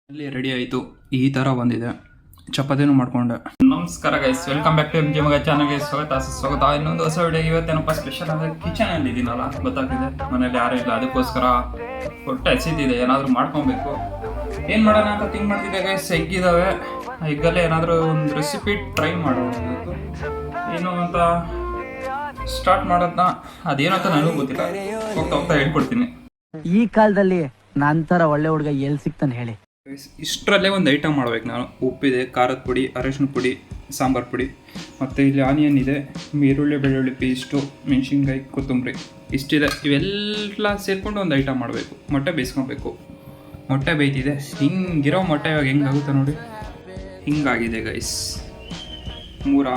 ಅಲ್ಲಿ ರೆಡಿ ಆಯಿತು. ಈ ಥರ ಬಂದಿದೆ. ಚಪಾತಿನೂ ಮಾಡ್ಕೊಂಡೆ. ನಮಸ್ಕಾರ guys, welcome back to M G ಮಗ ಚಾನಲ್ಗೆ ಸ್ವಾಗತ. ಇನ್ನೊಂದು ಹೊಸ ವಿಡಿಯೋ. ಇವತ್ತೇನಪ್ಪ ಸ್ಪೆಷಲ್ ಅಂದರೆ ಕಿಚನಲ್ಲಿ ಇದ್ದೀನಲ್ಲ, ಗೊತ್ತಾಗ್ತಿದೆ ಮನೇಲಿ ಯಾರೂ ಇಲ್ಲ, ಅದಕ್ಕೋಸ್ಕರ ಹೊಟ್ಟೆ ಹಸಿತಿದೆ, ಏನಾದರೂ ಮಾಡ್ಕೊಬೇಕು. ಏನು ಮಾಡೋಣ ಅಂತ ಥಿಂಕ್ ಮಾಡ್ತಿದ್ದೆ ಗೈಸ್. ಎಗ್ಗಿದ್ದಾವೆ, ಎಗ್ಗಲ್ಲೇ ಏನಾದರೂ ಒಂದು ರೆಸಿಪಿ ಟ್ರೈ ಮಾಡೋದು. ಏನು ಅಂತ ಸ್ಟಾರ್ಟ್ ಮಾಡೋದನ್ನ ಅದೇನೋ ಅಂತ ನನಗೂ ಗೊತ್ತಿಲ್ಲ, ಹೋಗ್ತಾ ಹೋಗ್ತಾ ಹೇಳ್ಕೊಡ್ತೀನಿ. ಈ ಕಾಲದಲ್ಲಿ ನಂತರ ಒಳ್ಳೆ ಹುಡುಗ ಎಲ್ಲಿ ಸಿಗ್ತಾನೆ ಹೇಳಿ. ಇಷ್ಟರಲ್ಲೇ ಒಂದು ಐಟಮ್ ಮಾಡ್ಬೇಕು ನಾನು. ಉಪ್ಪಿದೆ, ಖಾರದ ಪುಡಿ, ಅರಿಶಿನ ಪುಡಿ, ಸಾಂಬಾರು ಪುಡಿ, ಮತ್ತು ಇಲ್ಲಿ ಆನಿಯನ್ ಇದೆ, ಈರುಳ್ಳಿ ಬೆಳ್ಳುಳ್ಳಿ ಪೇಸ್ಟು, ಮೆಣಸಿನ್ಕಾಯಿ, ಕೊತ್ತಂಬರಿ, ಇಷ್ಟಿದೆ. ಇವೆಲ್ಲ ಸೇರಿಕೊಂಡು ಒಂದು ಐಟಮ್ ಮಾಡಬೇಕು. ಮೊಟ್ಟೆ ಬೇಯಿಸ್ಕೊಬೇಕು. ಮೊಟ್ಟೆ ಬೇಯ್ತಿದೆ. ಹಿಂಗಿರೋ ಮೊಟ್ಟೆ ಇವಾಗ ಹೆಂಗಾಗುತ್ತೆ ನೋಡಿ, ಹಿಂಗಾಗಿದೆ ಗೈಸ್. ಮೂರು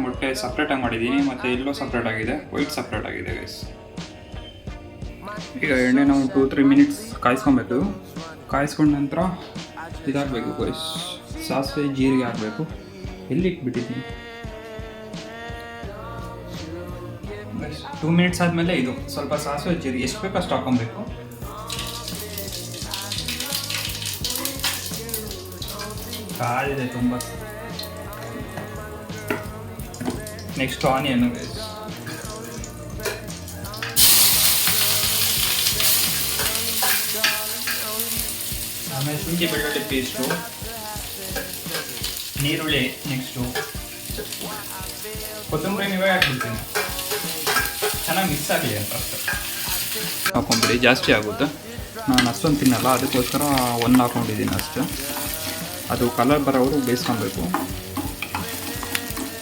ಮೊಟ್ಟೆ ಸಪ್ರೇಟಾಗಿ ಮಾಡಿದ್ದೀನಿ, ಮತ್ತು ಎಲ್ಲೋ ಸಪ್ರೇಟ್ ಆಗಿದೆ, ವೈಟ್ ಸಪ್ರೇಟ್ ಆಗಿದೆ ಗೈಸ್. ಈಗ ಎಣ್ಣೆ ನಾವು 2-3 ಮಿನಿಟ್ಸ್ ಕಾಯಿಸ್ಕೊಬೇಕು. ಕಾಯಿಸ್ಕೊಂಡ ನಂತರ ಇದಾಗಬೇಕು ಗೈಸ್, ಸಾಸಿವೆ ಜೀರಿಗೆ ಹಾಕಬೇಕು. ಎಲ್ಲಿ ಇಟ್ಬಿಟ್ಟಿದ್ದೀನಿ 2 ಮಿನಿಟ್ಸ್ ಆದಮೇಲೆ ಇದು ಸ್ವಲ್ಪ ಸಾಸಿವೆ ಜೀರಿಗೆ ಎಷ್ಟು ಬೇಕೋ ಅಷ್ಟು ಹಾಕೊಬೇಕು. ಕಾದಿದೆ ತುಂಬ. ನೆಕ್ಸ್ಟ್ ಆನಿಯನ್ ಗೈಸ್, ಆಮೇಲೆ ಶುಂಠಿ ಬೆಳ್ಳುಳ್ಳಿ ಪೇಸ್ಟು, ನೀರುಳ್ಳಿ, ನೆಕ್ಸ್ಟು ಕೊತ್ತಂಬರಿ ನೀವೇ ಹಾಕ್ಬಿಡ್ತೀನಿ, ಚೆನ್ನಾಗಿ ಮಿಕ್ಸ್ ಆಗಲಿ ಅಂತ ಅಷ್ಟೇ. ಹಾಕೊಂಬಿಡಿ, ಜಾಸ್ತಿ ಆಗುತ್ತೆ. ನಾನು ಅಷ್ಟೊಂದು ತಿನ್ನಲ್ಲ, ಅದಕ್ಕೋಸ್ಕರ ಒಂದು ಹಾಕೊಂಡಿದ್ದೀನಿ ಅಷ್ಟೇ. ಅದು ಕಲರ್ ಬರೋವರು ಬೇಯಿಸ್ಕೊಬೇಕು.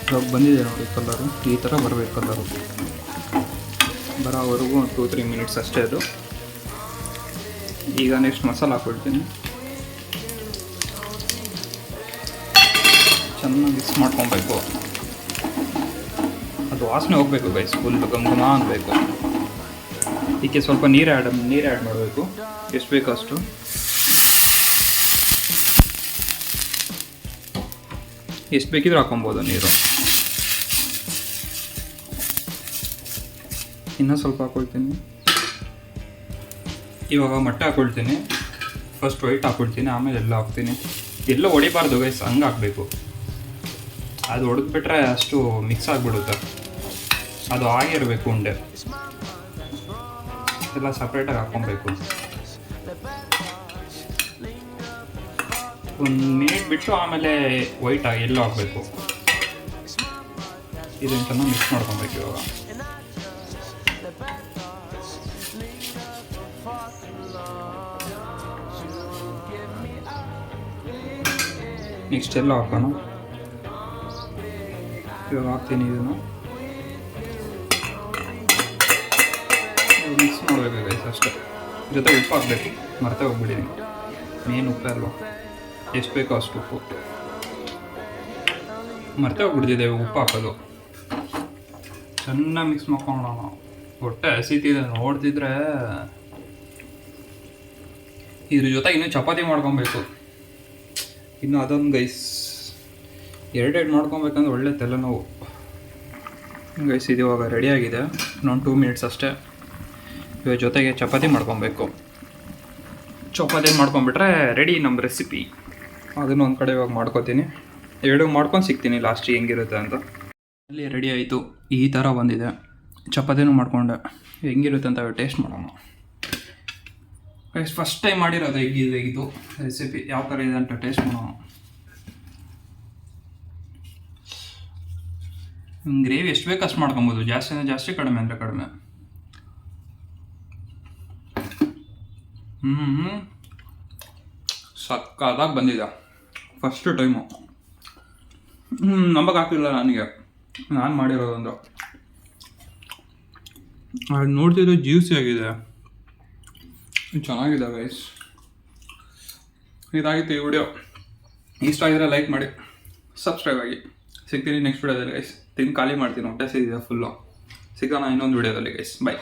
ಇವಾಗ ಬಂದಿದೆ ನೋಡಿ ಕಲರು, ಈ ಥರ ಬರಬೇಕು. ಕಲರು ಬರೋವರೆಗೂ 2-3 ಮಿನಿಟ್ಸ್ ಅಷ್ಟೇ ಅದು. ಈಗ ನೆಕ್ಸ್ಟ್ ಮಸಾಲ ಹಾಕ್ಕೊಳ್ತೀನಿ. ಚೆನ್ನಾಗಿ ಮಿಕ್ಸ್ ಮಾಡ್ಕೊಬೇಕು. ಅದು ವಾಸನೆ ಹೋಗಬೇಕು ಗೈಸ್, ಫುಲ್ ಗಮ ಅನ್ನಬೇಕು. ಇದಕ್ಕೆ ಸ್ವಲ್ಪ ನೀರು ಆ್ಯಡ್ ಮಾಡಬೇಕು, ಎಷ್ಟು ಬೇಕೋ ಅಷ್ಟು. ಎಷ್ಟು ಬೇಕಿದ್ರೂ ಹಾಕೊಬೋದು ನೀರು. ಇನ್ನೂ ಸ್ವಲ್ಪ ಹಾಕ್ಕೊಳ್ತೀನಿ. ಇವಾಗ ಮೊಟ್ಟೆ ಹಾಕ್ಕೊಳ್ತೀನಿ. ಫಸ್ಟ್ ವೈಟ್ ಹಾಕ್ಕೊಳ್ತೀನಿ, ಆಮೇಲೆ ಎಲ್ಲ ಹಾಕ್ತೀನಿ. ಎಲ್ಲೋ ಹೊಡಿಬಾರ್ದು ಗೈಸ್, ಹಂಗೆ ಹಾಕಬೇಕು. ಅದು ಹೊಡೆದ್ಬಿಟ್ರೆ ಅಷ್ಟು ಮಿಕ್ಸ್ ಆಗಿಬಿಡುತ್ತೆ. ಅದು ಆಗಿರಬೇಕು ಉಂಡೆ. ಎಲ್ಲ ಸಪ್ರೇಟಾಗಿ ಹಾಕ್ಕೊಬೇಕು. 1 ಮಿನಿಟ್ ಬಿಟ್ಟು ಆಮೇಲೆ ವೈಟ್ ಎಲ್ಲೋ ಹಾಕಬೇಕು. ಇದನ್ನು ಚೆನ್ನಾಗಿ ಮಿಕ್ಸ್ ಮಾಡ್ಕೊಬೇಕು. ಇವಾಗ ನೆಕ್ಸ್ಟ್ ಎಲ್ಲ ಹಾಕೋಣ. ಇವಾಗ ಹಾಕ್ತೀನಿ. ಇದನ್ನು ಮಿಕ್ಸ್ ಮಾಡಬೇಕು ಗೈಸ್ ಅಷ್ಟೇ. ಜೊತೆ ಉಪ್ಪು ಹಾಕಬೇಕು, ಮರ್ತೇ ಹೋಗ್ಬಿಟ್ಟಿದ್ದೀನಿ. ಮೇನ್ ಉಪ್ಪೇ ಅಲ್ವಾ, ಎಷ್ಟು ಬೇಕೋ ಅಷ್ಟು ಉಪ್ಪು. ಮರ್ತೇ ಹೋಗ್ಬಿಡ್ತಿದ್ದೇವೆ ಉಪ್ಪು ಹಾಕೋದು. ಚೆನ್ನಾಗಿ ಮಿಕ್ಸ್ ಮಾಡ್ಕೊಳ್ಳೋಣ. ಹೊಟ್ಟೆ ಹಸಿತಿದೆ ನೋಡ್ತಿದ್ರೆ. ಇದ್ರ ಜೊತೆ ಇನ್ನೂ ಚಪಾತಿ ಮಾಡ್ಕೊಬೇಕು. ಇನ್ನು ಅದೊಂದು ಗೈಸ್, ಎರಡೆರಡು ಮಾಡ್ಕೊಬೇಕಂದ್ರೆ ಒಳ್ಳೆ ತಲೆನೋವು ಗೈಸ್. ಇದು ಇವಾಗ ರೆಡಿಯಾಗಿದೆ, ಇನ್ನೊಂದು 2 ಮಿನಿಟ್ಸ್ ಅಷ್ಟೇ. ಇವಾಗ ಜೊತೆಗೆ ಚಪಾತಿ ಮಾಡ್ಕೊಬೇಕು. ಚಪಾತಿ ಮಾಡ್ಕೊಂಬಿಟ್ರೆ ರೆಡಿ ನಮ್ಮ ರೆಸಿಪಿ. ಅದನ್ನು ಒಂದು ಕಡೆ ಇವಾಗ ಮಾಡ್ಕೊತೀನಿ. ಎರಡು ಮಾಡ್ಕೊಂಡು ಸಿಗ್ತೀನಿ ಲಾಸ್ಟಿಗೆ ಹೆಂಗಿರುತ್ತೆ ಅಂತ. ಅಲ್ಲಿ ರೆಡಿ ಆಯಿತು. ಈ ಥರ ಬಂದಿದೆ. ಚಪಾತಿನೂ ಮಾಡ್ಕೊಂಡೆ. ಹೆಂಗಿರುತ್ತೆ ಅಂತ ಟೇಸ್ಟ್ ಮಾಡೋಣ ಗೈಸ್. ಫಸ್ಟ್ ಟೈಮ್ ಮಾಡಿರೋದು ಇದು ರೆಸಿಪಿ. ಯಾವ ಥರ ಇದೆ ಅಂತ ಟೇಸ್ಟ್ ಮಾಡೋಣ. ಗ್ರೇವಿ ಎಷ್ಟು ಬೇಕು ಅಷ್ಟು ಮಾಡ್ಕೊಬೋದು. ಜಾಸ್ತಿ ಅಂದರೆ ಜಾಸ್ತಿ, ಕಡಿಮೆ ಅಂದರೆ ಕಡಿಮೆ. ಸಕ್ಕತ್ತಾಗಿ ಬಂದಿದೆ. First time. ನಂಬಕ್ಕಾಗ್ತಿಲ್ಲ ನನಗೆ, ನಾನು ಮಾಡಿರೋದೊಂದು. ಅದು ನೋಡ್ತಿದ್ರೆ ಜ್ಯೂಸಿ ಆಗಿದೆ, ಚೆನ್ನಾಗಿದೆ ಗೈಸ್. ಇದಾಗಿತ್ತು ಈ ವಿಡಿಯೋ. ಇಷ್ಟ ಆಗಿದ್ರೆ ಲೈಕ್ ಮಾಡಿ, ಸಬ್ಸ್ಕ್ರೈಬ್ ಆಗಿ. ಸಿಗ್ತೀನಿ ನೆಕ್ಸ್ಟ್ ವಿಡಿಯೋದಲ್ಲಿ ಗೈಸ್. ತಿಂದು ಖಾಲಿ ಮಾಡ್ತೀನಿ, ಹೊಟ್ಟೆ ಸಿಗಿದೆ ಫುಲ್ಲು. ಸಿಗೋಣ ಇನ್ನೊಂದು ವಿಡಿಯೋದಲ್ಲಿ ಗೈಸ್. ಬೈ.